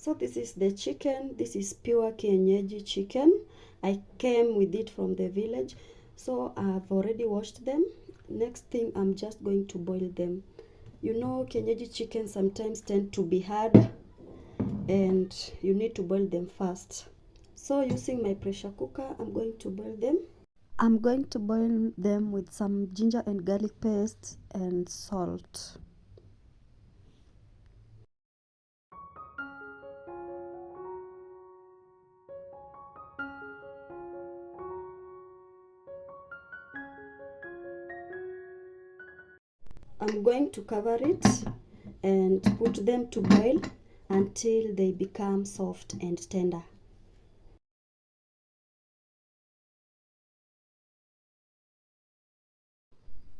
So this is the chicken. This is pure kienyeji chicken. I came with it from the village. So I've already washed them. Next thing, I'm just going to boil them. You know, kienyeji chicken sometimes tend to be hard and you need to boil them fast. So using my pressure cooker, I'm going to boil them. I'm going to boil them with some ginger and garlic paste and salt. I'm going to cover it and put them to boil until they become soft and tender.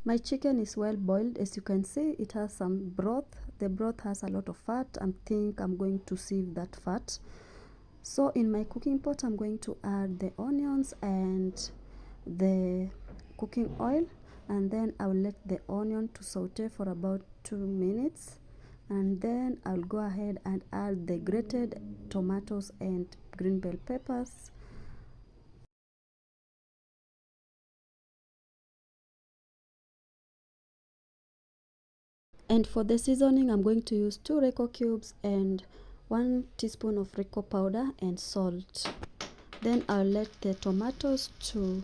My chicken is well boiled. As you can see, it has some broth. The broth has a lot of fat. I think I'm going to sieve that fat. So in my cooking pot, I'm going to add the onions and the cooking oil, and then I'll let the onion to saute for about 2 minutes, and then I'll go ahead and add the grated tomatoes and green bell peppers. And for the seasoning, I'm going to use 2 Royco cubes and 1 teaspoon of Royco powder and salt. Then I'll let the tomatoes to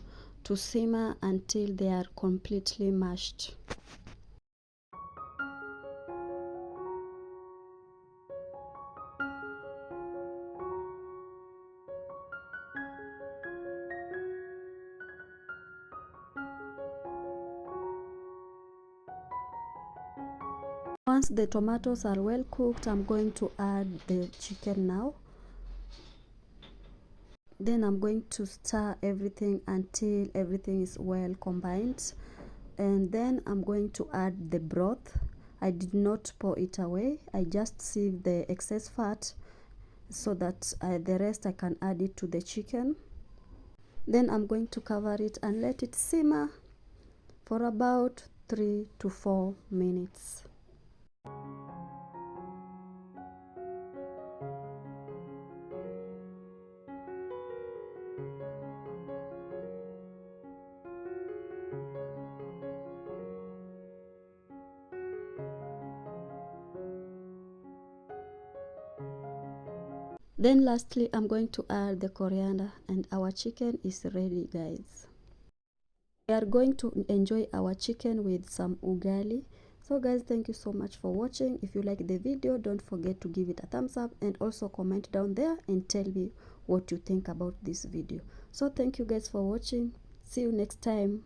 simmer until they are completely mashed. Once the tomatoes are well cooked, I'm going to add the chicken now. Then I'm going to stir everything until everything is well combined. And then I'm going to add the broth. I did not pour it away. I just sieved the excess fat so that the rest I can add it to the chicken. Then I'm going to cover it and let it simmer for about 3 to 4 minutes. Then lastly, I'm going to add the coriander, and our chicken is ready, guys. We are going to enjoy our chicken with some ugali. So guys, thank you so much for watching. If you like the video, don't forget to give it a thumbs up and also comment down there and tell me what you think about this video. So thank you guys for watching. See you next time.